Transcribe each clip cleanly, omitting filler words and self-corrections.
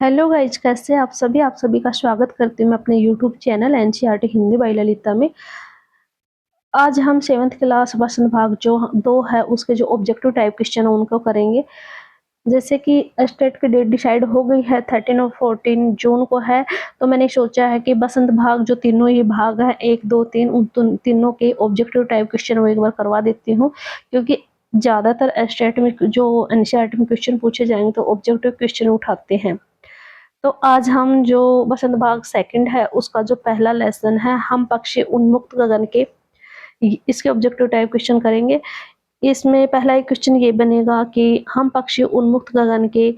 Hello guys, कैसे हैं आप सभी का स्वागत करती हूँ मैं अपने YouTube channel NCERT Hindi by Lalita में। आज हम 7th क्लास वसंत भाग जो 2 है उसके जो ऑब्जेक्टिव टाइप क्वेश्चन है उनको करेंगे। जैसे कि स्टेट की डेट डिसाइड हो गई है 13 और 14 जून को है, तो मैंने सोचा है कि बसंत भाग जो तीनों ही भाग है 1 2 3 उन तीनों के ऑब्जेक्टिव टाइप क्वेश्चन वो एक बार करवा देती हूँ, क्योंकि ज़्यादातर स्टेट में जो एनसीईआरटी में क्वेश्चन पूछे जाएंगे तो ऑब्जेक्टिव क्वेश्चन उठाते हैं। तो आज हम जो बसंत भाग सेकंड है उसका जो पहला लेसन है हम पक्षी उन्मुक्त गगन के, इसके ऑब्जेक्टिव टाइप क्वेश्चन करेंगे। इसमें पहला एक क्वेश्चन ये बनेगा कि हम पक्षी उन्मुक्त गगन के,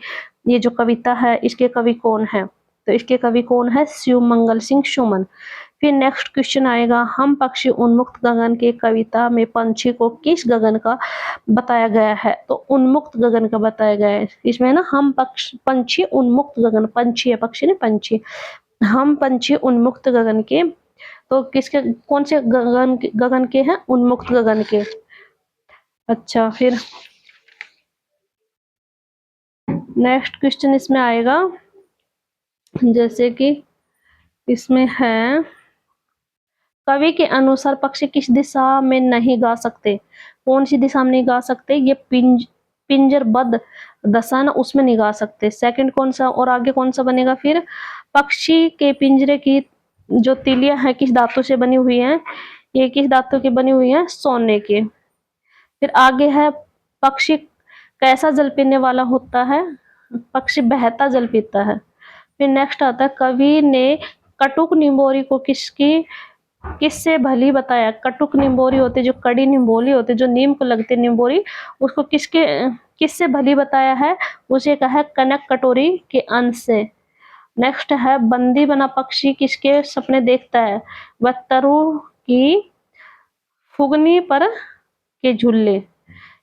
ये जो कविता है इसके कवि कौन है, तो इसके कवि कौन है, शिव मंगल सिंह सुमन। फिर नेक्स्ट क्वेश्चन आएगा हम पक्षी उन्मुक्त गगन के कविता में पंछी को किस गगन का बताया गया है, तो उन्मुक्त गगन का बताया गया है। इसमें ना हम पंछी उन्मुक्त गगन, पंछी है पक्षी ने पंछी, हम पंछी उन्मुक्त गगन के, तो किसके कौन से गगन के हैं, उन्मुक्त गगन के। अच्छा, फिर नेक्स्ट क्वेश्चन इसमें आएगा, जैसे कि इसमें है कवि के अनुसार पक्षी किस दिशा में नहीं गा सकते, कौन सी दिशा में नहीं गा सकते, ये पिंजरबद्ध दशा ना उसमें नहीं गा सकते। सेकंड कौन सा और आगे कौन सा बनेगा, फिर पक्षी के पिंजरे की जो तिलियां हैं किस धातु से बनी हुई हैं, ये किस धातु की बनी हुई है, सोने के। फिर आगे है पक्षी कैसा जल पीने वाला होता है, पक्षी बहता जल पीता है। फिर नेक्स्ट आता है कवि ने कटुक निम्बोरी को किससे भली बताया, कटुक निम्बोरी होते जो कड़ी निम्बोली होते जो नीम को लगते निम्बोरी, उसको किससे भली बताया है, उसे कहा है कनक कटोरी के अंश से। नेक्स्ट है बंदी बना पक्षी किसके सपने देखता है, वह तरु की फुगनी पर के झूले,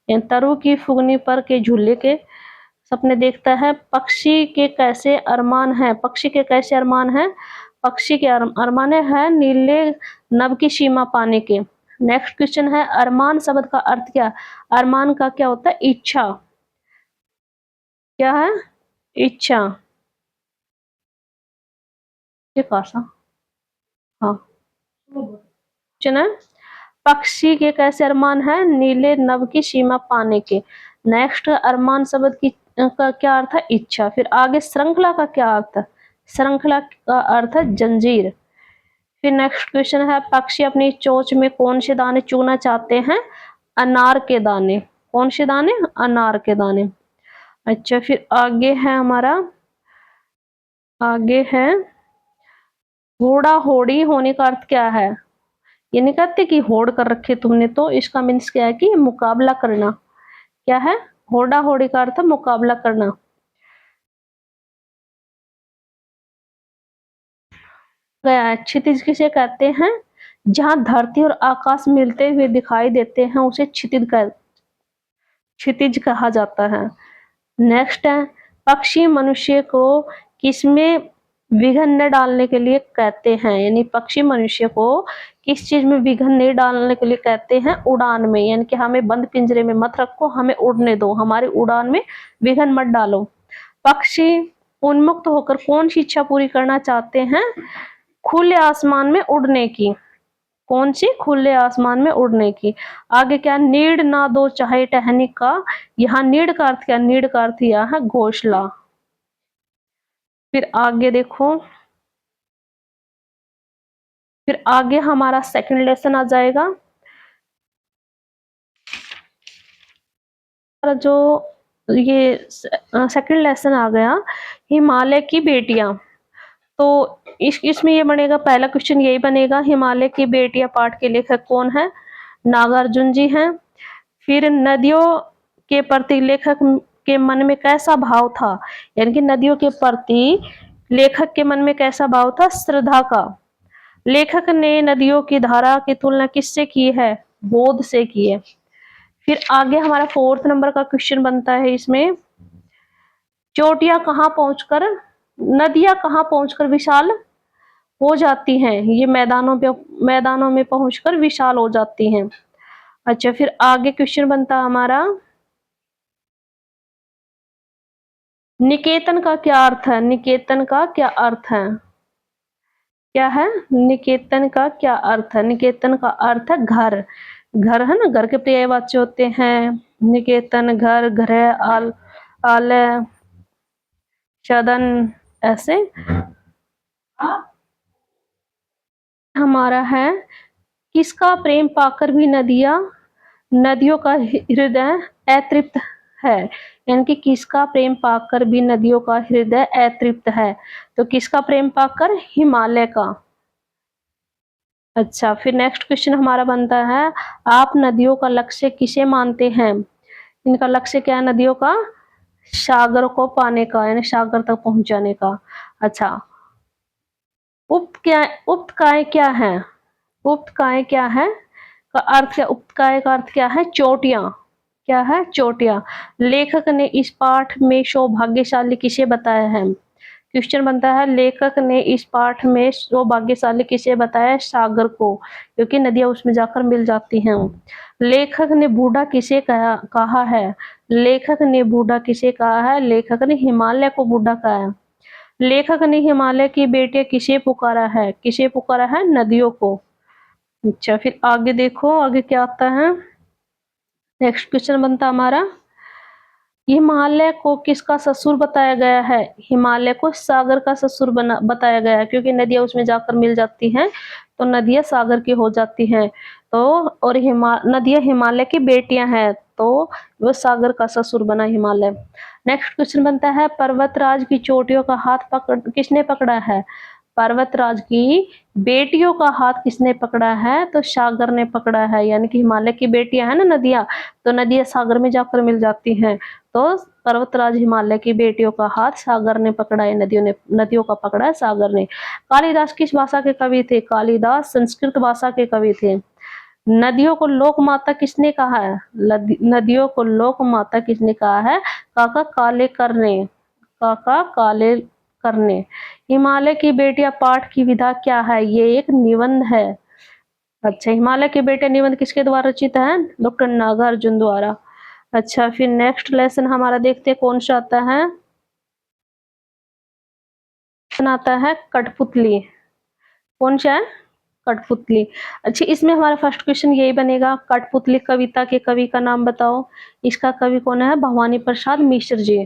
तरु की फुगनी पर के झूले के सपने देखता है। पक्षी के कैसे अरमान है, पक्षी के कैसे अरमान है, पक्षी के अरमान है नीले नभ की सीमा पाने के। नेक्स्ट क्वेश्चन है अरमान शब्द का अर्थ क्या, अरमान का क्या होता है, इच्छा, क्या है, इच्छा। ये कासा, हाँ क्वेश्चन है पक्षी के कैसे अरमान है, नीले नभ की सीमा पाने के। नेक्स्ट अरमान शब्द की का क्या अर्थ है, इच्छा। फिर आगे श्रृंखला का क्या अर्थ है, श्रृंखला का अर्थ है जंजीर। फिर नेक्स्ट क्वेश्चन है पक्षी अपनी चोंच में कौन से दाने चुगना चाहते हैं, अनार के दाने, कौन से दाने, अनार के दाने। अच्छा, फिर आगे है हमारा, आगे है होड़ा होड़ी होने का अर्थ क्या है, ये नहीं कहते कि होड़ कर रखे तुमने, तो इसका मीन्स क्या है कि मुकाबला करना, क्या है, होड़ा होड़ी का अर्थ मुकाबला करना। गया है क्षितिज किसे कहते हैं, जहां धरती और आकाश मिलते हुए दिखाई देते हैं उसे क्षितिज कहा जाता है। नेक्स्ट है पक्षी मनुष्य को किसमें विघन न डालने के लिए कहते हैं, यानी पक्षी मनुष्य को किस चीज में विघन नहीं डालने के लिए कहते हैं, उड़ान में, यानी कि हमें बंद पिंजरे में मत रखो, हमें उड़ने दो, हमारी उड़ान में विघन मत डालो। पक्षी उन्मुक्त होकर कौन सी इच्छा पूरी करना चाहते हैं, खुले आसमान में उड़ने की, कौन सी, खुले आसमान में उड़ने की। आगे क्या, नीड ना दो चाहे टहनी का, यहाँ नीड का अर्थ क्या, नीड का अर्थ यह है घोंसला। फिर आगे देखो, फिर आगे हमारा सेकंड लेसन आ जाएगा, जो ये सेकंड लेसन आ गया हिमालय की बेटियां। तो इसमें ये बनेगा, पहला क्वेश्चन यही बनेगा हिमालय की बेटियां पाठ के लेखक कौन है, नागार्जुन जी हैं। फिर नदियों के प्रति लेखक के मन में कैसा भाव था, यानी कि नदियों के प्रति लेखक के मन में कैसा भाव था, श्रद्धा का। लेखक ने नदियों की धारा की तुलना किससे की है, बोध से की है। फिर आगे हमारा फोर्थ नंबर का क्वेश्चन बनता है इसमें, चोटियां कहाँ पहुंचकर, नदियां कहाँ पहुंचकर विशाल हो जाती हैं, ये मैदानों में पहुंचकर विशाल हो जाती हैं। अच्छा, फिर आगे क्वेश्चन बनता है हमारा, निकेतन का क्या अर्थ है? निकेतन का क्या अर्थ है? क्या है निकेतन का क्या अर्थ है? निकेतन का अर्थ है घर। घर है ना, घर के पर्यायवाची होते हैं निकेतन, घर, गृह, आलय, सदन, ऐसे। हमारा है, किसका प्रेम पाकर भी नदियों का हृदय अतृप्त है। यानी कि किसका प्रेम पाकर भी नदियों का हृदय अतृप्त है। तो किसका प्रेम पाकर? हिमालय का। अच्छा, फिर नेक्स्ट क्वेश्चन हमारा बनता है, आप नदियों का लक्ष्य किसे मानते हैं? इनका लक्ष्य क्या है नदियों का? सागर को पाने का, यानी सागर तक पहुंचाने का। अच्छा, उपकाय क्या है? उपकाय क्या है का अर्थ क्या? उपकाय का अर्थ क्या है? चोटियां। क्या है? चोटियां। लेखक ने इस पाठ में सौभाग्यशाली किसे बताया है? क्वेश्चन बनता है, लेखक ने इस पाठ में सौभाग्यशाली किसे बताया? सागर को, क्योंकि नदियां उसमें जाकर मिल जाती हैं। लेखक ने बूढ़ा किसे कहा है? लेखक ने बूढ़ा किसे कहा है? लेखक ने हिमालय को बूढ़ा कहा है। लेखक ने हिमालय की बेटियां किसे पुकारा है? किसे पुकारा है? नदियों को। अच्छा, फिर आगे देखो, आगे क्या आता है। नेक्स्ट क्वेश्चन बनता हमारा, हिमालय को किसका ससुर बताया गया है? हिमालय को सागर का ससुर बताया गया है, क्योंकि नदियां उसमें जाकर मिल जाती हैं तो नदियां सागर की हो जाती हैं। तो और नदियां हिमालय की बेटियां हैं, तो वो सागर का ससुर बना हिमालय। नेक्स्ट क्वेश्चन बनता है, पर्वतराज की चोटियों का हाथ किसने पकड़ा है? पर्वतराज की बेटियों का हाथ किसने पकड़ा है? तो सागर ने पकड़ा है। यानी कि हिमालय की बेटियां है ना नदियां, तो नदियां सागर में जाकर मिल जाती हैं। तो पर्वतराज हिमालय की बेटियों का हाथ सागर ने पकड़ा है, नदियों का पकड़ा है सागर ने। कालिदास किस भाषा के कवि थे? कालिदास संस्कृत भाषा के कवि थे। नदियों को लोक माता किसने कहा है? नदियों को लोक माता किसने कहा है? काका कालेकर ने। काका कालेकर ने। हिमालय की बेटियां पाठ की विधा क्या है? ये एक निबंध है। अच्छा, हिमालय के बेटे निबंध किसके द्वारा रचित है? डॉक्टर नागार्जुन द्वारा। अच्छा, फिर नेक्स्ट लेसन हमारा देखते हैं कौन सा आता है। आता है कठपुतली। कौन सा है? कठपुतली। अच्छा, इसमें हमारा फर्स्ट क्वेश्चन यही बनेगा, कठपुतली कविता के कवि का नाम बताओ। इसका कवि कौन है? भवानी प्रसाद मिश्र जी।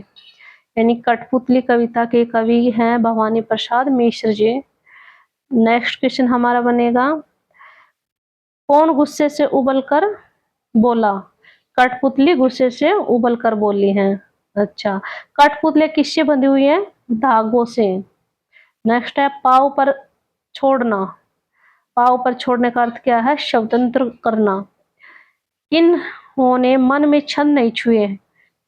यानी कठपुतली कविता के कवि हैं भवानी प्रसाद मिश्र जी। नेक्स्ट क्वेश्चन हमारा बनेगा, कौन गुस्से से उबलकर बोला? कठपुतली गुस्से से उबलकर बोली है। अच्छा, कठपुतली किससे बंधी हुई है? धागों से। नेक्स्ट है, पाव पर छोड़ना। पाव पर छोड़ने का अर्थ क्या है? स्वतंत्र करना। किन होने मन में छंद नहीं छुए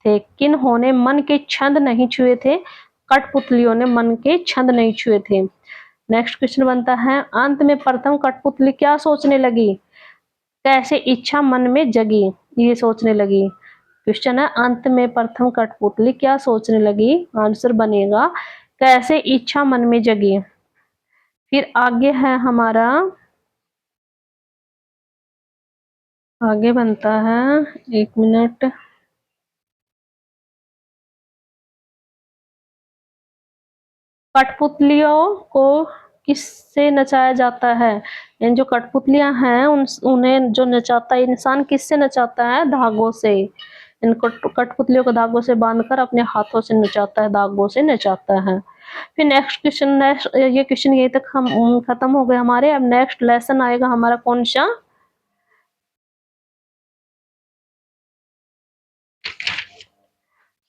थे? किन होने मन के छंद नहीं छुए थे? कठपुतलियों ने मन के छंद नहीं छुए थे। नेक्स्ट क्वेश्चन बनता है, अंत में प्रथम कठपुतली क्या सोचने लगी? कैसे इच्छा मन में जगी? ये सोचने लगी। क्वेश्चन है, अंत में प्रथम कठपुतली क्या सोचने लगी? आंसर बनेगा कैसे इच्छा मन में जगी। फिर आगे है हमारा, आगे बनता है, एक मिनट, कठपुतलियों को किससे नचाया जाता है? इन जो कठपुतलियां हैं उन्हें जो नचाता है इंसान किससे नचाता है? धागों से। इनको कठपुतलियों को धागों से बांधकर अपने हाथों से नचाता है, धागों से नचाता है। फिर नेक्स्ट क्वेश्चन, ये क्वेश्चन यही तक हम खत्म हो गए हमारे। अब नेक्स्ट लेसन आएगा हमारा कौन सा?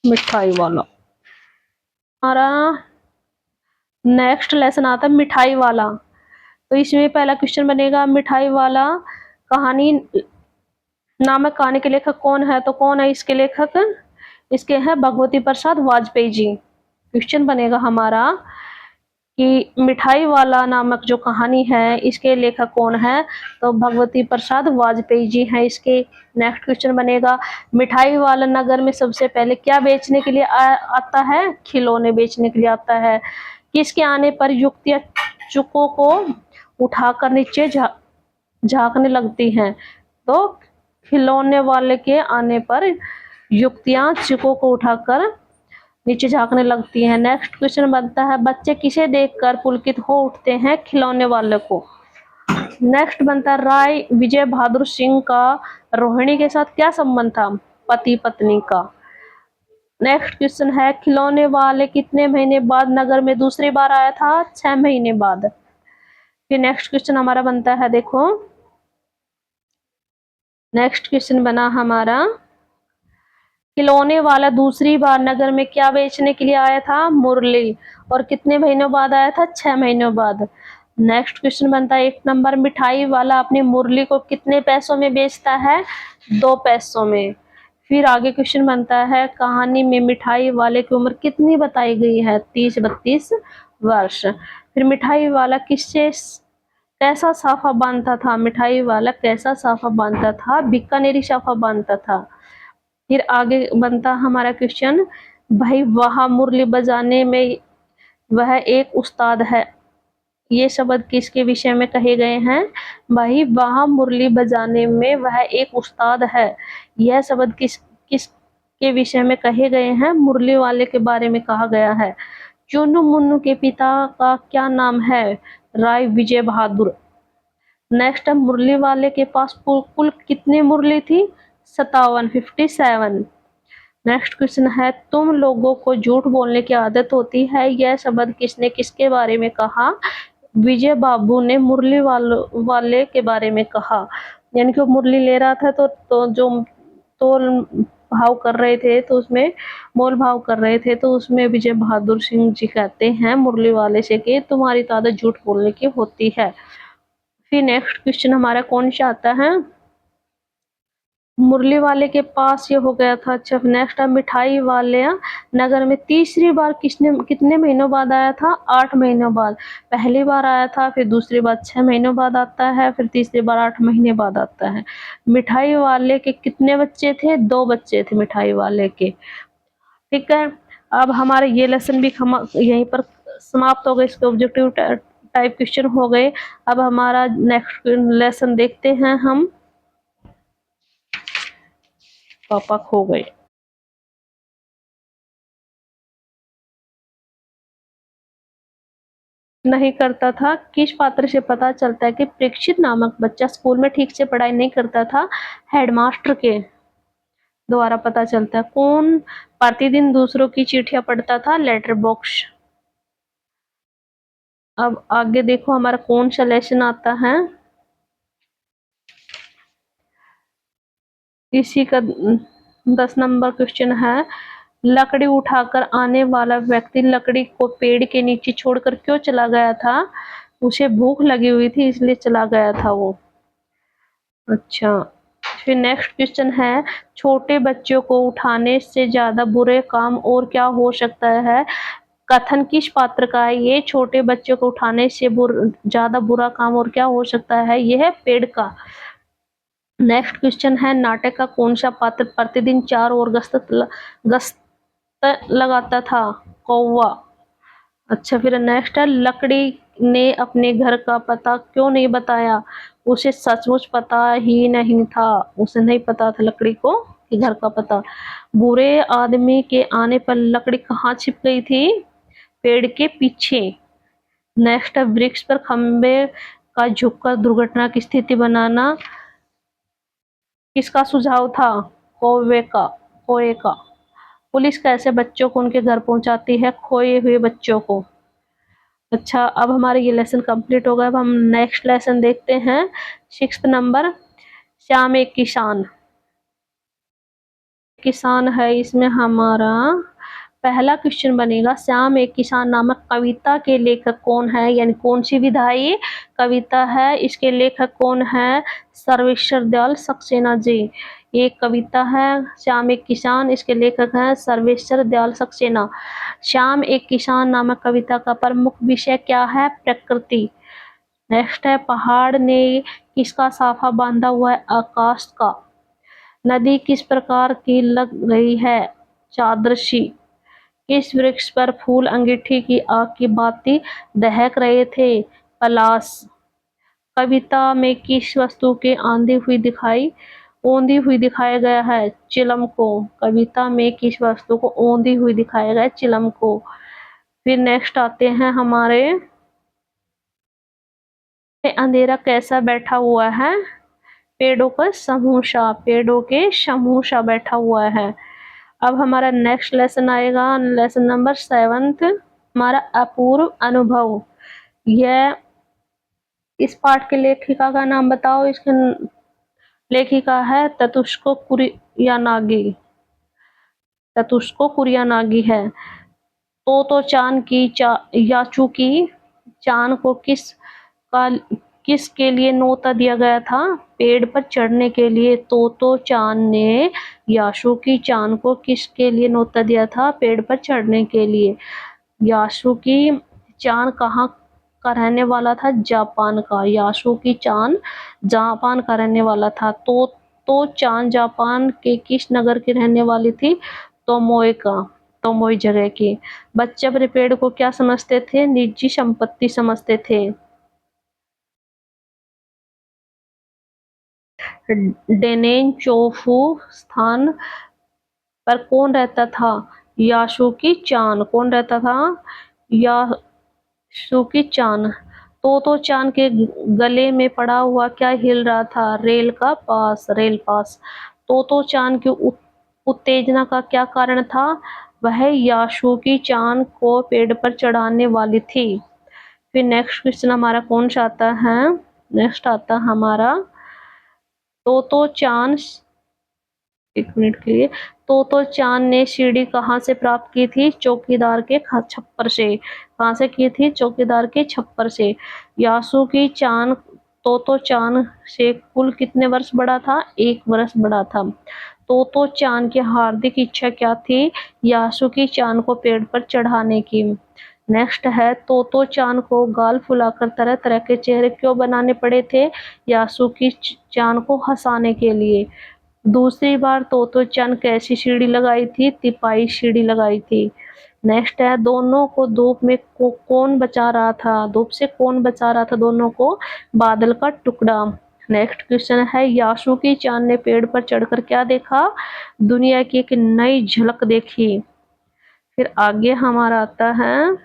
मिठाई वाला। हमारा नेक्स्ट लेसन आता है मिठाई वाला। तो इसमें पहला क्वेश्चन बनेगा, मिठाई वाला कहानी नामक कहानी के लेखक कौन है? तो कौन है इसके लेखक? इसके हैं भगवती प्रसाद वाजपेयी जी। क्वेश्चन बनेगा हमारा कि मिठाई वाला नामक जो कहानी है इसके लेखक कौन है? तो भगवती प्रसाद वाजपेयी जी हैं इसके। नेक्स्ट क्वेश्चन बनेगा, मिठाई वाला नगर में सबसे पहले क्या बेचने के लिए आता है? खिलौने बेचने के लिए आता है। किसके आने पर युक्तियां चुकों को उठाकर नीचे झांकने लगती हैं? तो खिलौने वाले के आने पर युक्तियां चुकों को उठाकर नीचे झांकने लगती हैं। नेक्स्ट क्वेश्चन बनता है बच्चे किसे देखकर पुलकित हो उठते हैं? खिलौने वाले को। नेक्स्ट बनता है राय विजय बहादुर सिंह का रोहिणी के साथ क्या संबंध था? पति पत्नी का। नेक्स्ट क्वेश्चन है खिलौने वाले कितने महीने बाद नगर में दूसरी बार आया था? 6 महीने बाद। फिर नेक्स्ट क्वेश्चन हमारा बनता है, देखो नेक्स्ट क्वेश्चन बना हमारा खिलौने वाला दूसरी बार नगर में क्या बेचने के लिए आया था? मुरली। और कितने महीनों बाद आया था? 6 महीनों बाद। नेक्स्ट क्वेश्चन बनता है 1 नंबर मिठाई वाला अपनी मुरली को कितने पैसों में बेचता है? 2 पैसों में। फिर आगे क्वेश्चन बनता है कहानी में मिठाई वाले की उम्र कितनी बताई गई है? 30-32 वर्ष। फिर मिठाई वाला किससे कैसा साफा बांधता था? मिठाई वाला कैसा साफा बांधता था? बीकानेरी साफा बांधता था। फिर आगे बनता हमारा क्वेश्चन भाई वह मुरली बजाने में वह एक उस्ताद है, ये शब्द किसके विषय में कहे गए हैं? भाई वह मुरली बजाने में वह एक उस्ताद है, यह शब्द किस के विषय में कहे गए हैं? मुरली वाले के बारे में कहा गया है। चुन्नू मुन्नू के पिता का क्या नाम है? राय विजय बहादुर। नेक्स्ट मुरली वाले के पास कुल कितनी मुरली थी? 57। नेक्स्ट क्वेश्चन है तुम लोगों को झूठ बोलने की आदत होती है, यह शब्द किसने किसके बारे में कहा? विजय बाबू ने मुरली वाले के बारे में कहा। यानी कि वो मुरली ले रहा था तो जो तोल भाव कर रहे थे तो उसमें मोल भाव कर रहे थे तो उसमें विजय बहादुर सिंह जी कहते हैं मुरली वाले से कि तुम्हारी तो आदत झूठ बोलने की होती है। फिर नेक्स्ट क्वेश्चन हमारा कौन सा आता है? मुरली वाले के पास ये हो गया था। अच्छा नेक्स्ट है मिठाई वाले नगर में तीसरी बार कितने महीनों बाद आया था? 8 महीनों बाद। पहली बार आया था, फिर दूसरी बार 6 महीनों बाद आता है, फिर तीसरी बार 8 महीने बाद आता है। मिठाई वाले के कितने बच्चे थे? 2 बच्चे थे मिठाई वाले के। ठीक है, अब हमारे ये लेसन भी यहीं पर समाप्त हो गए। इसके ऑब्जेक्टिव टाइप क्वेश्चन हो गए। अब हमारा नेक्स्ट लेसन देखते हैं हम। पापा खो गए। नहीं करता था। किस पात्र से पता चलता है कि परीक्षित नामक बच्चा स्कूल में ठीक से पढ़ाई नहीं करता था? हेडमास्टर के द्वारा पता चलता है। कौन प्रतिदिन दूसरों की चिट्ठियां पढ़ता था? Letter box. अब आगे देखो हमारा कौन सा लेसन आता है। इसी का 10 नंबर क्वेश्चन है लकड़ी उठाकर आने वाला व्यक्ति लकड़ी को पेड़ के नीचे छोड़कर क्यों चला गया था? उसे भूख लगी हुई थी इसलिए चला गया था वो। अच्छा फिर नेक्स्ट क्वेश्चन है छोटे बच्चों को उठाने से ज्यादा बुरे काम और क्या हो सकता है? कथन किस पात्र का है? ये छोटे बच्चों को उठाने से ज्यादा बुरा काम और क्या हो सकता है? यह है पेड़ का। नेक्स्ट क्वेश्चन है नाटक का कौन सा पात्र प्रतिदिन 4 और गश्त लगाता था? कौवा। अच्छा फिर नेक्स्ट है लकड़ी ने अपने घर का पता क्यों नहीं बताया? उसे सचमुच पता ही नहीं था। उसे नहीं पता था लकड़ी को कि घर का पता। बुरे आदमी के आने पर लकड़ी कहाँ छिप गई थी? पेड़ के पीछे। नेक्स्ट है वृक्ष पर खंबे का झुककर दुर्घटना की स्थिति बनाना किसका सुझाव था? कोए का। पुलिस कैसे बच्चों को उनके घर पहुंचाती है? खोए हुए बच्चों को। अच्छा अब हमारे ये लेसन कंप्लीट हो गया। अब हम नेक्स्ट लेसन देखते हैं 6th नंबर श्याम एक किसान। किसान है इसमें हमारा पहला क्वेश्चन बनेगा श्याम एक किसान नामक कविता के लेखक कौन है? यानी कौन सी विधा ये कविता है? इसके लेखक कौन है? सर्वेश्वर दयाल सक्सेना जी। ये कविता है श्याम एक किसान, इसके लेखक हैं सर्वेश्वर दयाल सक्सेना। श्याम एक किसान नामक कविता का प्रमुख विषय क्या है? प्रकृति। नेक्स्ट है पहाड़ ने किसका साफा बांधा हुआ है? आकाश का। नदी किस प्रकार की लग रही है? चादृशी। किस वृक्ष पर फूल अंगीठी की आग की भांति दहक रहे थे? पलाश। कविता में किस वस्तु के आंधी हुई दिखाई औंधी हुई दिखाया गया है? चिलम को। कविता में किस वस्तु को औंधी हुई दिखाया गया है? चिलम को। फिर नेक्स्ट आते हैं हमारे, अंधेरा कैसा बैठा हुआ है? पेड़ों का समूह सा, पेड़ों के समूह सा बैठा हुआ है। अब हमारा नेक्स्ट लेसन आएगा, लेसन नंबर 7th, हमारा अपूर्व अनुभव। यह, इस पाठ के लेखिका का नाम बताओ। इसके लेखिका है ततुस्को कुरियानागी। ततुस्को कुरियानागी है। तो चांद की याचू की चांद को का किसके लिए न्योता दिया गया था? पेड़ पर चढ़ने के लिए। तो चांद ने यासु की चांद को किसके लिए न्योता दिया था? पेड़ पर चढ़ने के लिए। यासु की चांद कहाँ का रहने वाला था? जापान का। यासु की चांद जापान का रहने वाला था। तो चांद जापान के किस नगर की रहने वाली थी? तोमोए का, तोमोई जगह की। बच्चे अपने पेड़ को क्या समझते थे? निजी संपत्ति समझते थे। डेनेनचोफू स्थान पर कौन रहता था? यासुकी चान। कौन रहता था? यासुकी चान। तो चान के गले में पड़ा हुआ क्या हिल रहा था? रेल का पास, रेल पास। तो चान की उत्तेजना का क्या कारण था? वह यासुकी चान को पेड़ पर चढ़ाने वाली थी। फिर नेक्स्ट क्वेश्चन हमारा कौन सा आता है? नेक्स्ट आता हमारा, तो चांद, एक मिनट के लिए। तो चांद ने सीढ़ी कहाँ से प्राप्त की थी? चौकीदार के छप्पर से। कहाँ से की थी? चौकीदार के छप्पर से। यासु की चांद तो चांद से कुल कितने वर्ष बड़ा था? 1 वर्ष बड़ा था। तो चांद की हार्दिक इच्छा क्या थी? यासु की चांद को पेड़ पर चढ़ाने की। नेक्स्ट है, तो चांद को गाल फुलाकर तरह तरह के चेहरे क्यों बनाने पड़े थे? यासु की चांद को हंसाने के लिए। दूसरी बार तो चांद कैसी सीढ़ी लगाई थी? तिपाई सीढ़ी लगाई थी। नेक्स्ट है, दोनों को धूप में कौन बचा रहा था? धूप से कौन बचा रहा था दोनों को? बादल का टुकड़ा। नेक्स्ट क्वेश्चन है, यासुकी चांद ने पेड़ पर चढ़कर क्या देखा? दुनिया की एक नई झलक देखी। फिर आगे हमारा आता है,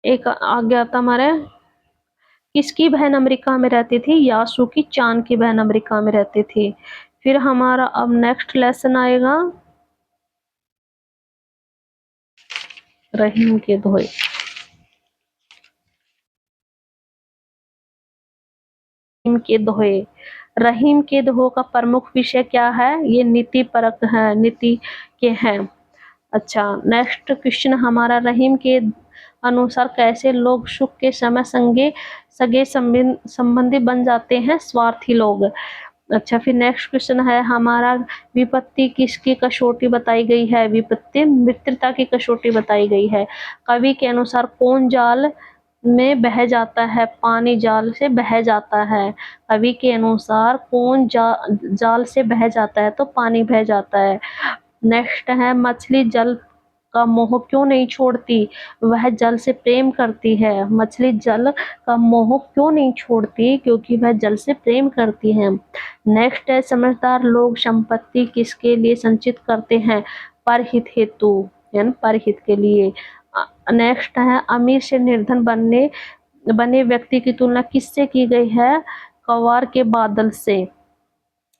एक आगे आता हमारे, किसकी बहन अमेरिका में रहती थी? यासुकी चांद की बहन अमेरिका में रहती थी। फिर हमारा अब नेक्स्ट लेसन आएगा, रहीम के दोहे। रहीम के दोहे। रहीम के दोहों का प्रमुख विषय क्या है? ये नीति परक है, नीति के हैं। अच्छा, नेक्स्ट क्वेश्चन हमारा, रहीम के अनुसार कैसे लोग सुख के समय सगे संबंधी बन जाते हैं? स्वार्थी लोग। अच्छा, फिर नेक्स्ट क्वेश्चन है हमारा, विपत्ति किसकी कसौटी बताई गई है? विपत्ति मित्रता की कसौटी बताई गई है। कवि के अनुसार कौन जाल में बह जाता है? पानी जाल से बह जाता है। कवि के अनुसार कौन जाल से बह जाता है? तो पानी बह जाता है। नेक्स्ट है, मछली जल का मोह क्यों नहीं छोड़ती? वह जल से प्रेम करती है। मछली जल का मोह क्यों नहीं छोड़ती? क्योंकि वह जल से प्रेम करती है। नेक्स्ट है, समझदार लोग संपत्ति किसके लिए संचित करते हैं? परहित हेतु, यानी परहित के लिए। नेक्स्ट है, अमीर से निर्धन बने व्यक्ति की तुलना किससे की गई है? कवार के बादल से।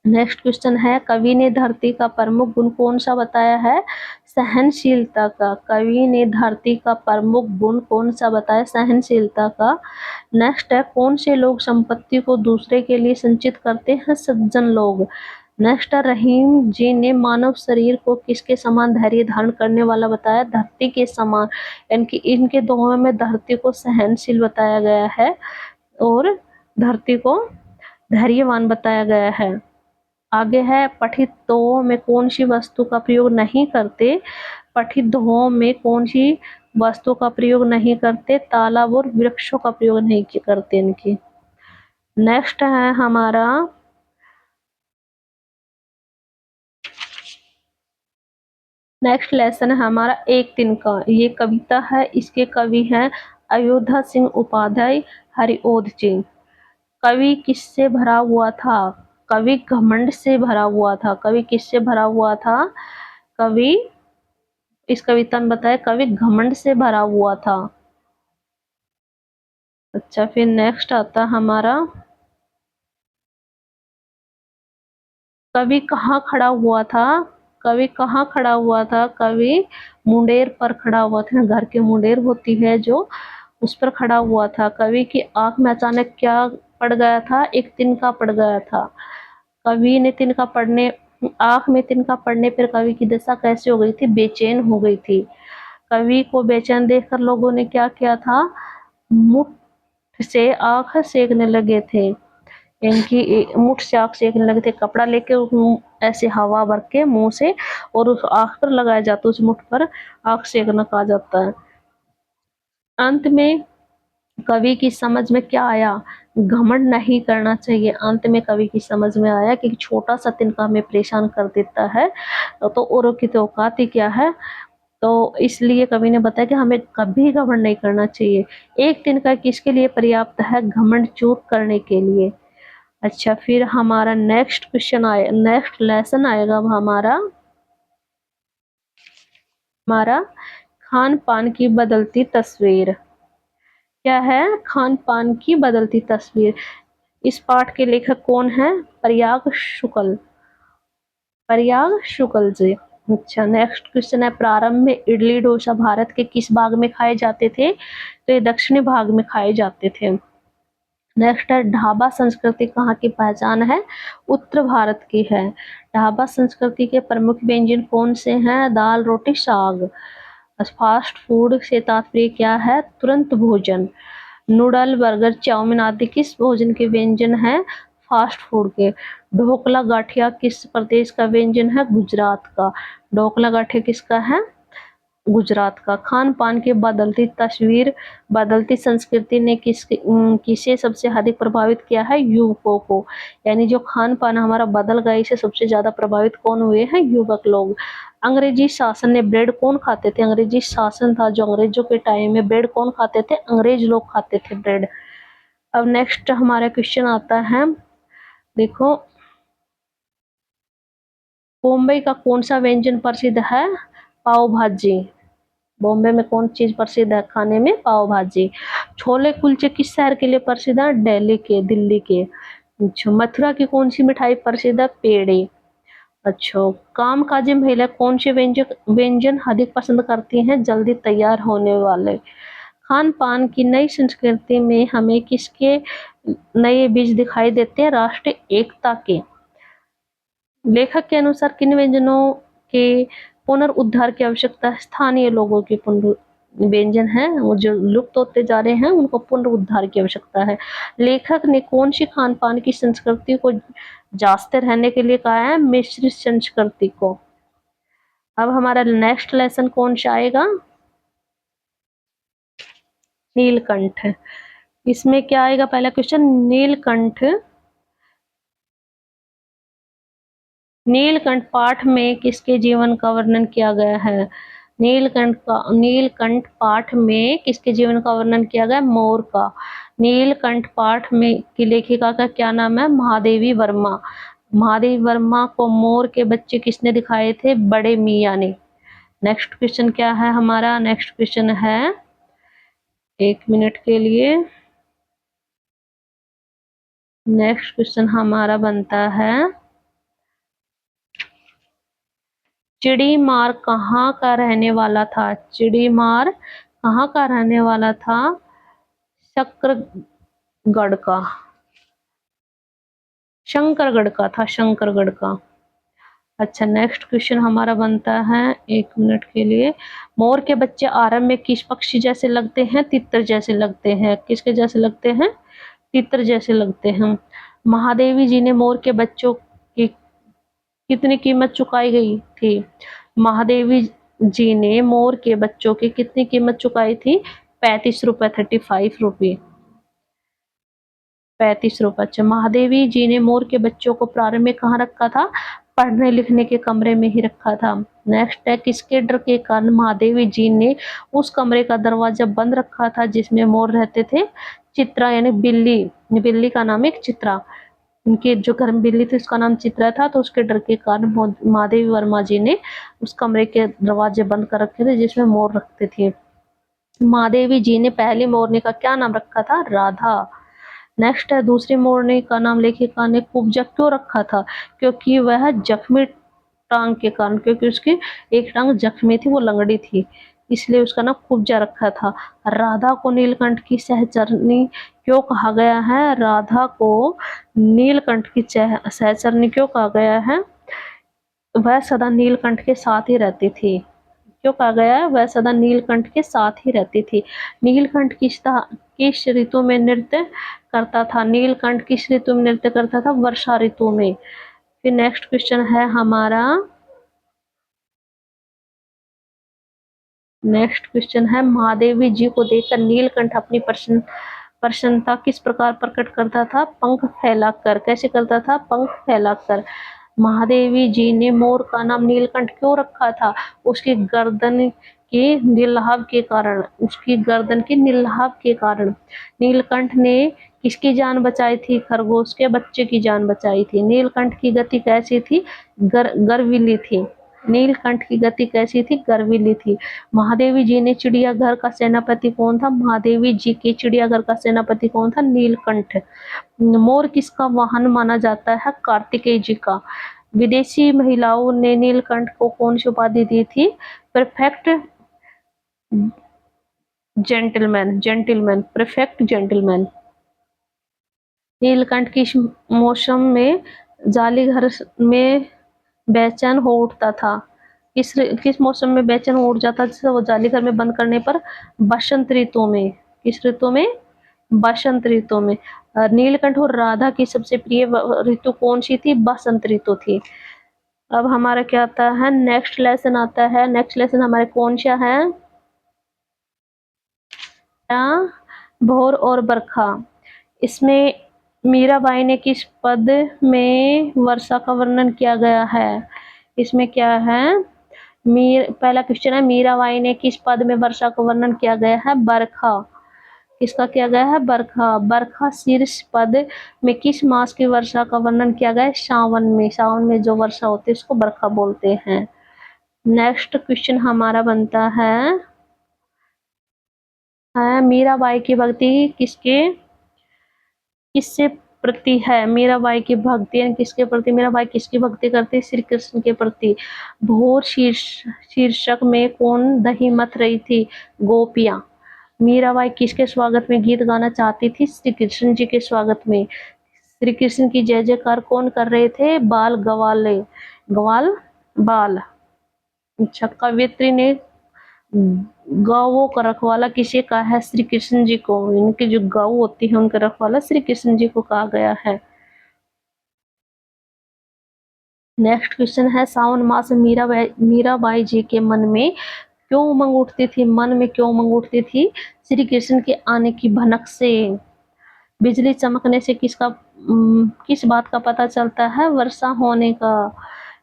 नेक्स्ट क्वेश्चन है, कवि ने धरती का प्रमुख गुण कौन सा बताया है? सहनशीलता का। कवि ने धरती का प्रमुख गुण कौन सा बताया? सहनशीलता का। नेक्स्ट है, कौन से लोग संपत्ति को दूसरे के लिए संचित करते हैं? सज्जन लोग। नेक्स्ट है, रहीम जी ने मानव शरीर को किसके समान धैर्य धारण करने वाला बताया? धरती के समान। यानी कि इनके दोनों में धरती को सहनशील बताया गया है और धरती को धैर्यवान बताया गया है। आगे है, पठित दोहों में कौन सी वस्तु का प्रयोग नहीं करते? पठित दोहों में कौन सी वस्तु का प्रयोग नहीं करते? तालाब और वृक्षों का प्रयोग नहीं करते इनकी। नेक्स्ट है हमारा, नेक्स्ट लेसन है हमारा, एक दिन का। ये कविता है, इसके कवि हैं अयोध्या सिंह उपाध्याय, हरिओध जी। कवि किससे भरा हुआ था? कवि घमंड से भरा हुआ था। कवि किससे भरा हुआ था? कवि, इस कविता में बताया कवि घमंड से भरा हुआ था। अच्छा, फिर नेक्स्ट आता हमारा, कवि कहाँ खड़ा हुआ था? कवि कहाँ खड़ा हुआ था? कवि मुंडेर पर खड़ा हुआ था। घर की मुंडेर होती है जो, उस पर खड़ा हुआ था। कवि की आंख में अचानक क्या पड़ गया था? एक तिनका पड़ गया था। कवि ने तिनका पड़ने, आंख में तिनका पड़ने पर कवि की दशा कैसे हो गई थी? बेचैन हो गई थी। कवि को बेचैन देखकर लोगों ने क्या किया था? मुठ से आंख सेकने लगे थे। इनकी मुठ से आंख सेकने लगे थे। कपड़ा लेके ऐसे हवा भर के मुंह से और उस आंख पर लगाया जाता, उस मुठ पर आंख सेकना कहा जाता है। अंत में कवि की समझ में क्या आया? घमंड नहीं करना चाहिए। अंत में कवि की समझ में आया कि छोटा सा तिनका हमें परेशान कर देता है, तो औरों की तो औकात ही क्या है। तो इसलिए कवि ने बताया कि हमें कभी घमंड नहीं करना चाहिए। एक तिनका किसके लिए पर्याप्त है? घमंड चूर करने के लिए। अच्छा, फिर हमारा नेक्स्ट क्वेश्चन आए, नेक्स्ट लेसन आएगा अब हमारा, हमारा खान पान की बदलती तस्वीर। क्या है? खान पान की बदलती तस्वीर। इस पाठ के लेखक कौन है? प्रयाग शुक्ल, प्रयाग शुक्ल जी। अच्छा, नेक्स्ट क्वेश्चन है, प्रारंभ में इडली डोसा भारत के किस भाग में खाए जाते थे? तो ये दक्षिणी भाग में खाए जाते थे। नेक्स्ट है, ढाबा संस्कृति कहाँ की पहचान है? उत्तर भारत की है। ढाबा संस्कृति के प्रमुख व्यंजन कौन से हैं? दाल रोटी साग। फास्ट फूड से तात्पर्य क्या है? तुरंत भोजन। नूडल बर्गर चाउमीन आदि किस भोजन के व्यंजन हैं? फास्ट फूड के। ढोकला गाठिया किस प्रदेश का व्यंजन है? गुजरात का। ढोकला गाठिया किसका है? गुजरात का। खान पान की बदलती तस्वीर, बदलती संस्कृति ने किसे सबसे अधिक प्रभावित किया है? युवकों को। यानी जो खान पान हमारा बदल गया, इसे सबसे ज्यादा प्रभावित कौन हुए हैं? युवक लोग। अंग्रेजी शासन ने ब्रेड कौन खाते थे? अंग्रेजी शासन था जो अंग्रेजों के टाइम में, ब्रेड कौन खाते थे? अंग्रेज लोग खाते थे ब्रेड। अब नेक्स्ट हमारा क्वेश्चन आता है, देखो, बॉम्बे का कौन सा व्यंजन प्रसिद्ध है? पाव भाजी। बॉम्बे में कौन चीज प्रसिद्ध है खाने में? पाव भाजी। छोले कुलचे किस शहर के लिए प्रसिद्ध है? दिल्ली के, दिल्ली के। अच्छा, मथुरा की कौन सी मिठाई प्रसिद्ध है? पेड़े। अच्छा, काम काजी महिला कौन से व्यंजन व्यंजन अधिक पसंद करती हैं? जल्दी तैयार होने वाले। खान पान की नई संस्कृति में हमें किसके नए बीज दिखाई देते हैं? राष्ट्रीय एकता के। लेखक के अनुसार किन व्यंजनों के पुनर्उद्धार की आवश्यकता है? स्थानीय लोगों के व्यंजन हैं वो जो लुप्त होते जा रहे हैं, उनको पुनरुद्धार की आवश्यकता है। लेखक ने कौन सी खान पान की संस्कृति को जांचते रहने के लिए कहा है? मिश्रित संस्कृति को। अब हमारा नेक्स्ट लेसन कौन सा आएगा? नीलकंठ। इसमें क्या आएगा? पहला क्वेश्चन, नीलकंठ, नीलकंठ पाठ में किसके जीवन का वर्णन किया गया है? नीलकंठ पाठ में किसके जीवन का वर्णन किया गया? मोर का। नीलकंठ पाठ में की लेखिका का क्या नाम है? महादेवी वर्मा। महादेवी वर्मा को मोर के बच्चे किसने दिखाए थे? बड़े मियाँ ने। नेक्स्ट क्वेश्चन क्या है हमारा? नेक्स्ट क्वेश्चन है, एक मिनट के लिए, नेक्स्ट क्वेश्चन हमारा बनता है, चिड़ीमार कहाँ का रहने वाला था? चिड़ीमार कहाँ का रहने वाला था? शंकरगढ़ का, शंकरगढ़ का था, शंकरगढ़ का। अच्छा, नेक्स्ट क्वेश्चन हमारा बनता है, एक मिनट के लिए, मोर के बच्चे आरंभ में किस पक्षी जैसे लगते हैं? तितर जैसे लगते हैं। किसके जैसे लगते हैं? तितर जैसे लगते हैं। महादेवी जी ने मोर के बच्चों की कितनी कीमत चुकाई गई थी? महादेवी जी ने मोर के बच्चों की कितनी कीमत चुकाई थी? 35 रुपए, 35 रुपये, 35 रुपए। अच्छा, महादेवी जी ने मोर के बच्चों को प्रारंभ में कहाँ रखा था? पढ़ने लिखने के कमरे में ही रखा था। नेक्स्ट है, किसके डर के कारण महादेवी जी ने उस कमरे का दरवाजा बंद रखा था जिसमें मोर रहते थे? चित्रा यानी बिल्ली, बिल्ली का नाम एक चित्रा, उनके जो घर में बिल्ली थी उसका नाम चित्रा था, तो उसके डर के कारण महादेवी वर्मा जी ने उस कमरे के दरवाजे बंद कर रखे थे जिसमें मोर रखते थे। महादेवी जी ने पहली मोरनी का क्या नाम रखा था? राधा। नेक्स्ट है, दूसरी मोरनी का नाम लेखिका ने कुब्जा क्यों रखा था? क्योंकि वह जख्मी टांग के कारण, क्योंकि उसकी एक टांग जख्मी थी, वो लंगड़ी थी, इसलिए उसका नाम कुब्जा रखा था। राधा को नीलकंठ की सहचरनी क्यों कहा गया है? राधा को नीलकंठ की सहचरनी क्यों कहा गया है? वह सदा नीलकंठ के साथ ही रहती थी। क्यों कहा गया है? वह सदा नीलकंठ के साथ ही रहती थी। नीलकंठ किस ऋतु में नृत्य करता था? नीलकंठ किस ऋतु में नृत्य करता था? वर्षा ऋतु में। फिर नेक्स्ट क्वेश्चन है हमारा, नेक्स्ट क्वेश्चन है, महादेवी जी को देखकर नीलकंठ अपनी प्रसन्नता किस प्रकार प्रकट करता था? पंख फैलाकर। कैसे करता था? पंख फैलाकर। महादेवी जी ने मोर का नाम नीलकंठ क्यों रखा था? उसकी गर्दन के नीलाभ के कारण, उसकी गर्दन के नीलाभ के कारण। नीलकंठ ने किसकी जान बचाई थी? खरगोश के बच्चे की जान बचाई थी। नीलकंठ की गति कैसी थी? गर्वीली थी। नीलकंठ की गति कैसी थी? गर्वीली थी। महादेवी जी ने चिड़ियाघर का सेनापति कौन था? महादेवी जी के चिड़ियाघर का सेनापति कौन था? नीलकंठ। मोर किसका वाहन माना जाता है? कार्तिकेय जी का। विदेशी महिलाओं ने नीलकंठ को कौन सी उपाधि दी थी? Perfect gentleman, perfect gentleman. Neelkanth किस मौसम में जाली घर में बेचैन हो उठता था? किस मौसम में बेचैन हो उठ जाता था वो जाली घर में बंद करने पर? बसंत ऋतु में। किस ऋतु में? बसंत ऋतु में। नीलकंठ और राधा की सबसे प्रिय ऋतु कौन सी थी? बसंत ऋतु थी। अब हमारा क्या आता है? नेक्स्ट लेसन आता है। नेक्स्ट लेसन हमारे कौन सा है? भोर और बरखा। इसमें मीराबाई ने किस पद में वर्षा का वर्णन किया गया है? इसमें क्या है? पहला क्वेश्चन है, मीराबाई ने किस पद में वर्षा का वर्णन किया गया है? बरखा। किसका किया गया है? बरखा। बरखा शीर्ष पद में किस मास की वर्षा का वर्णन किया गया है? सावन में। सावन में जो वर्षा होती है उसको बरखा बोलते हैं। नेक्स्ट क्वेश्चन हमारा बनता है, मीराबाई की भक्ति किससे प्रति है? मीराबाई की भक्ति किसके प्रति? मीराबाई किसकी भक्ति करती? श्री कृष्ण के प्रति। भोर शीर्षक में कौन दही मथ रही थी? गोपियां। मीराबाई किसके स्वागत में गीत गाना चाहती थी? श्री कृष्ण जी के स्वागत में। श्री कृष्ण की जय जयकार कौन कर रहे थे? बाल बाल। अच्छा, कवियत्री ने गौओं का रखवाला किसे कहा है? श्री कृष्ण जी को। इनकी जो गौ होती है उनका रखवाला श्री कृष्ण जी को कहा गया है। नेक्स्ट क्वेश्चन है, सावन मास में मीराबाई जी के मन में क्यों उमंग उठती थी? मन में क्यों उमंग उठती थी? श्री कृष्ण के आने की भनक से। बिजली चमकने से किस बात का पता चलता है? वर्षा होने का।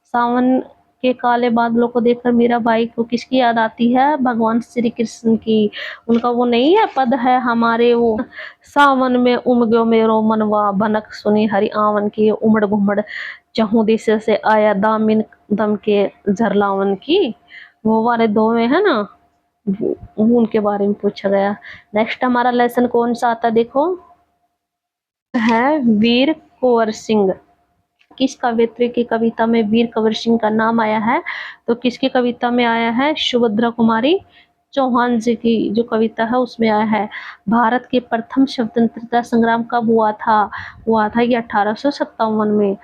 सावन के काले बादलों को देखकर मीराबाई को किसकी याद आती है? भगवान श्री कृष्ण की। उनका वो नहीं है पद है हमारे, वो सावन में उमग्यो मेरो मनवा, भनक सुनी हरि आवन की, उमड़ घुमड़ चहु दिशा से आया, दामिन दम के झरलावन की। वो वाले दो में है ना, उनके बारे में पूछा गया। नेक्स्ट हमारा लेसन कौन सा आता देखो, है वीर कुंवर सिंह। किस कवियत्री की कविता में वीर कुंवर सिंह का नाम आया है? तो किसकी कविता में आया है? सुभद्रा कुमारी चौहान जी की जो कविता है उसमें आया है। भारत के प्रथम स्वतंत्रता संग्राम कब हुआ था? हुआ था ये 1857 में।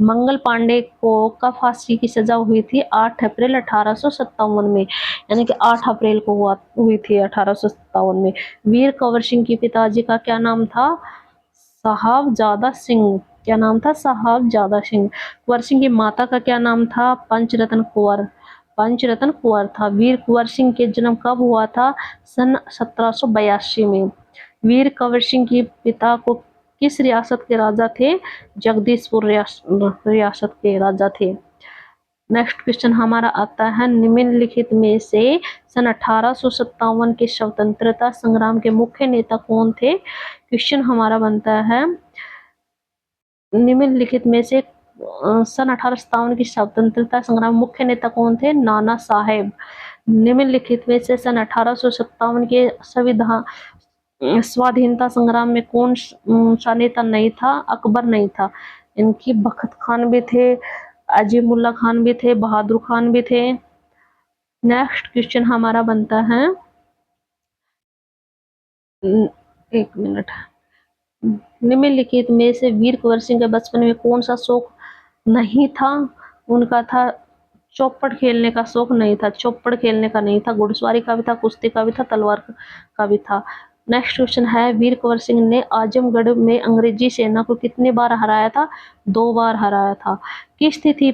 मंगल पांडे को कब फांसी की सजा हुई थी? 8 अप्रैल 1857 में, यानी कि 8 अप्रैल को हुई थी 1857 में। वीर कुंवर सिंह की पिताजी का क्या नाम था? साहबजादा सिंह। क्या नाम था? साहबजादा सिंह। कुंवर सिंह की माता का क्या नाम था? पंचरत्न कुंवर। पंचरत्न कुंवर था। वीर कुंवर सिंह के जन्म कब हुआ था? सन 1782 में। वीर कुंवर सिंह के पिता को किस रियासत के राजा थे? जगदीशपुर रियासत के राजा थे। नेक्स्ट क्वेश्चन हमारा आता है निम्नलिखित में से सन 1857 के स्वतंत्रता संग्राम के मुख्य नेता कौन थे। क्वेश्चन हमारा बनता है निम्नलिखित में से सन 1857 की स्वतंत्रता संग्राम मुख्य नेता कौन थे। नाना साहेब। निम्नलिखित में से सन 1857 के संविधान स्वाधीनता संग्राम में कौन सा नेता नहीं था। अकबर नहीं था। इनकी बखत खान भी थे, अजीमुल्ला खान भी थे, बहादुर खान भी थे। नेक्स्ट क्वेश्चन हमारा बनता है एक मिनट, निम्नलिखित में से वीर कुंवर सिंह के बचपन में कौन सा शौक नहीं था। उनका था चौपड़ खेलने का शौक नहीं था, चौपड़ खेलने का नहीं था, घुड़सवारी का भी था, कुश्ती का भी था, तलवार का भी था। नेक्स्ट क्वेश्चन है वीर कुंवर सिंह ने आजमगढ़ में अंग्रेजी सेना को कितने बार हराया था। 2 बार हराया था। किस तिथि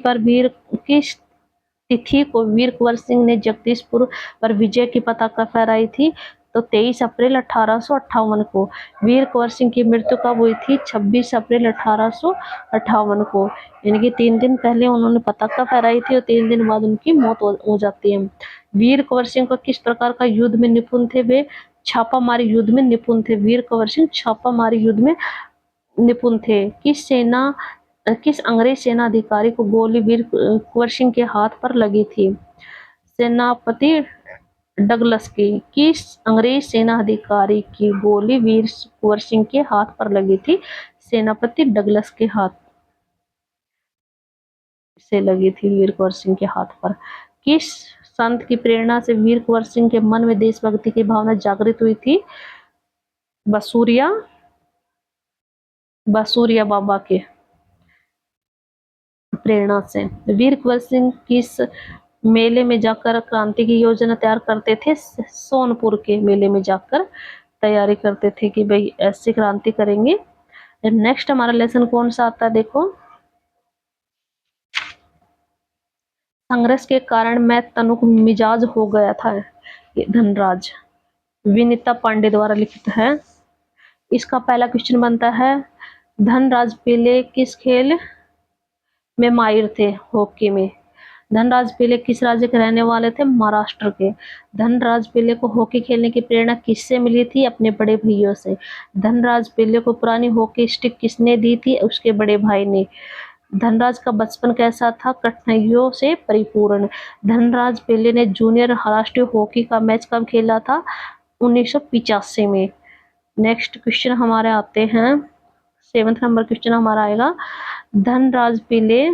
को वीर कुंवर सिंह ने जगदीशपुर पर विजय की पताका फहराई थी। तो 23 अप्रैल 1858 को। वीर कुंवर सिंह की मृत्यु कब हुई थी। 26 अप्रैल 1858 को। यानी कि 3 दिन पहले उन्होंने पताका फहराई थी और 3 दिन बाद उनकी मौत हो जाती है। वीर कुंवर सिंह को किस प्रकार का युद्ध में निपुण थे। वे छापामारी युद्ध में निपुण थे। वीर कुंवर सिंह छापामारी युद्ध में निपुण थे। किस अंग्रेज सेनाधिकारी को गोली वीर कुंवर सिंह के हाथ पर लगी थी। सेनापति डगलस की। किस अंग्रेज सेनाधिकारी की गोली वीर कुंवर सिंह के हाथ पर लगी थी। सेनापति डगलस के हाथ से लगी थी वीर कुंवर सिंह के हाथ पर। किस संत की प्रेरणा से वीर कुंवर सिंह के मन में देशभक्ति की भावना जागृत हुई थी। बसूरिया बाबा के प्रेरणा से। वीर कुंवर सिंह किस मेले में जाकर क्रांति की योजना तैयार करते थे। सोनपुर के मेले में जाकर तैयारी करते थे कि भाई ऐसी क्रांति करेंगे। नेक्स्ट हमारा लेसन कौन सा आता है देखो। संघर्ष के कारण मैं तनुक मिजाज हो गया था। ये धनराज विनीता पांडे द्वारा लिखित है। इसका पहला क्वेश्चन बनता है धनराज पिल्ले किस खेल में माहिर थे। हॉकी में। धनराज पिल्ले किस राज्य के रहने वाले थे। महाराष्ट्र के। धनराज पिल्ले को हॉकी खेलने की प्रेरणा किससे मिली थी। अपने बड़े भैया से। धनराज पिल्ले को पुरानी हॉकी स्टिक किसने दी थी। उसके बड़े भाई ने। धनराज का बचपन कैसा था। कठिनाइयों से परिपूर्ण। धनराज पिल्ले ने जूनियर राष्ट्रीय हॉकी का मैच कब खेला था। 1985 में। नेक्स्ट क्वेश्चन हमारे आते हैं 7th नंबर क्वेश्चन हमारा आएगा धनराज पिल्ले।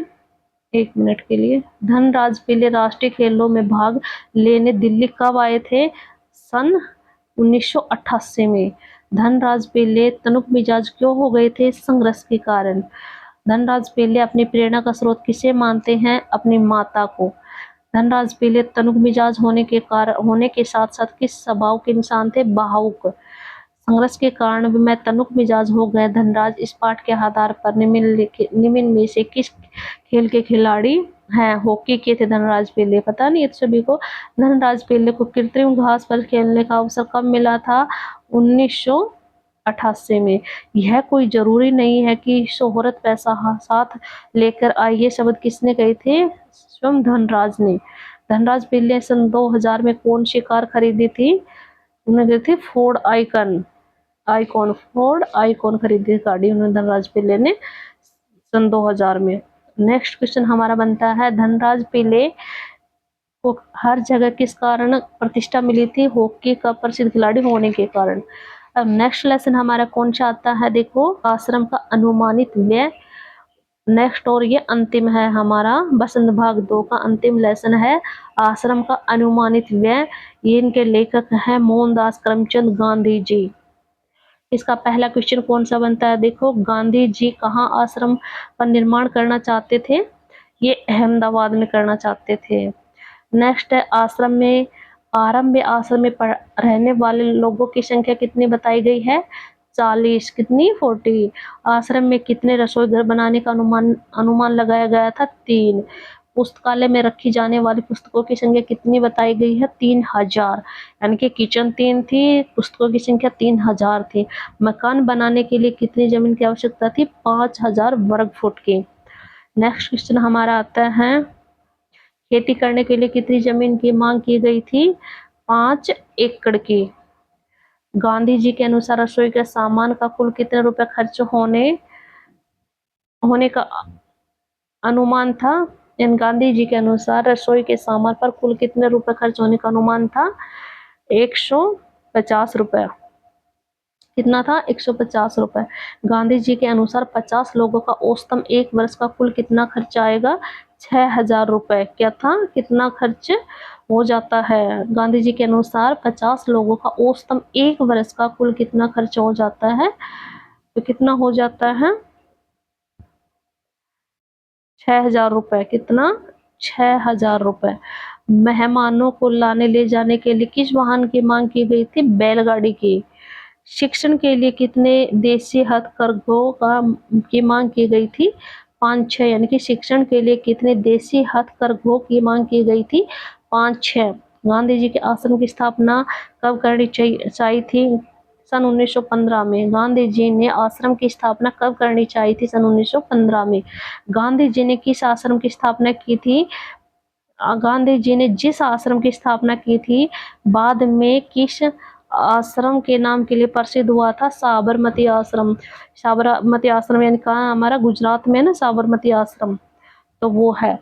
एक मिनट के लिए। धनराज पिल्ले राष्ट्रीय खेलों में भाग लेने दिल्ली कब आए थे। सन 1988 में। धनराज पिल्ले तनुक मिजाज क्यों हो गए थे। संघर्ष के कारण। धनराज पिल्ले अपनी प्रेरणा का स्रोत किसे मानते हैं। अपनी माता को। धनराज पिल्ले तनुक मिजाज होने के साथ साथ किस स्वभाव के इंसान थे। भावुक। संघर्ष के कारण भी मैं तनुक मिजाज हो गए धनराज। इस पाठ के आधार पर निम्न में से किस खेल के खिलाड़ी हैं। हॉकी के थे धनराज पिल्ले। पता नहीं सभी को। धनराज पिल्ले को कृत्रिम घास पर खेलने का अवसर कब मिला था। 1988 में। यह कोई जरूरी नहीं है कि शोहरत पैसा साथ लेकर आए। ये शब्द किसने कहे थे। स्वयं धनराज ने। धनराज पिल्ले सन 2000 में कौन सी कार खरीदी थी। उन्होंने थी फोर्ड आइकॉन खरीदी गाड़ी उन्होंने धनराज पिल्ले ने सन 2000 में। नेक्स्ट क्वेश्चन हमारा बनता है धनराज पिल्ले को हर जगह किस कारण प्रतिष्ठा मिली थी। हॉकी का प्रसिद्ध खिलाड़ी होने के कारण। अब नेक्स्ट लेसन हमारा कौन सा आता है देखो आश्रम का अनुमानित व्यय। नेक्स्ट और ये अंतिम है हमारा बसंत भाग 2 का अंतिम लेसन है आश्रम का अनुमानित व्यय। ये इनके लेखक हैं मोहनदास करमचंद गांधी जी। इसका पहला क्वेश्चन कौन सा बनता है देखो गांधी जी कहाँ आश्रम का निर्माण करना चाहते थे। ये अहमदाबाद में करना चाहते थे। नेक्स्ट है आश्रम में रहने वाले लोगों की संख्या कितनी बताई गई है। 40 कितनी 40। आश्रम में कितने रसोई घर बनाने का अनुमान लगाया गया था 3। पुस्तकालय में रखी जाने वाली पुस्तकों की संख्या कितनी बताई गई है 3000। यानी कि किचन 3 थी पुस्तकों की संख्या 3000 थी। मकान बनाने के लिए कितनी जमीन की आवश्यकता थी 5000 वर्ग फुट की। नेक्स्ट क्वेश्चन हमारा आता है खेती करने के लिए कितनी जमीन की मांग की गई थी? 5 एकड़ की। गांधी जी के अनुसार रसोई के सामान का कुल कितने रुपए खर्च होने का अनुमान था? यानी गांधी जी के अनुसार रसोई के सामान पर कुल कितने रुपए खर्च होने का अनुमान था? 150 रुपए। कितना था? 150 रुपए। गांधी जी के अनुसार 50 लोगों का औसतन एक वर्ष का कुल कितना खर्च आएगा? 6000 रुपए। क्या था? कितना खर्च हो जाता है? गांधी जी के अनुसार 50 लोगों का औसतन एक वर्ष का कुल कितना खर्च हो जाता है? तो कितना हो जाता है? 6000 रुपए। कितना? 6000 रुपए। मेहमानों को लाने ले जाने के लिए किस वाहन की मांग की गई थी? बैलगाड़ी की। शिक्षण के लिए कितने देशी हथकरघों की मांग की गई थी? 5-6। यानी कि शिक्षण के लिए कितने देशी हथकरघों की मांग की गई थी? 5-6। गांधी जी के आश्रम की स्थापना कब करनी चाहिए थी? सन 1915 में। गांधी जी ने आश्रम की स्थापना कब करनी चाहिए थी? सन 1915 में। गांधी जी ने किस आश्रम की स्थापना की थी? गांधी जी ने जिस आश्रम की स्थापना की थी बाद में किस आश्रम के नाम के लिए प्रसिद्ध हुआ था? साबरमती आश्रम। साबरमती आश्रम यानी कहाँ? हमारा गुजरात में ना साबरमती आश्रम, तो वो है।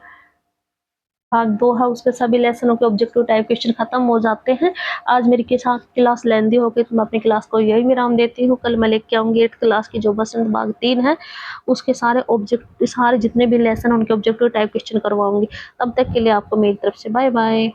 भाग 2 है, उसके सभी लेसनों के ऑब्जेक्टिव टाइप क्वेश्चन खत्म हो जाते हैं। आज मेरी के साथ क्लास लेंदी हो गई तो मैं अपनी क्लास को यही विराम देती हूँ। कल मैं लेके आऊंगी 8th क्लास की जो बसंत भाग 3 है, उसके सारे जितने भी लेसन उनके ऑब्जेक्टिव टाइप क्वेश्चन करवाऊंगी। तब तक के लिए आपको मेरी तरफ से बाय बाय।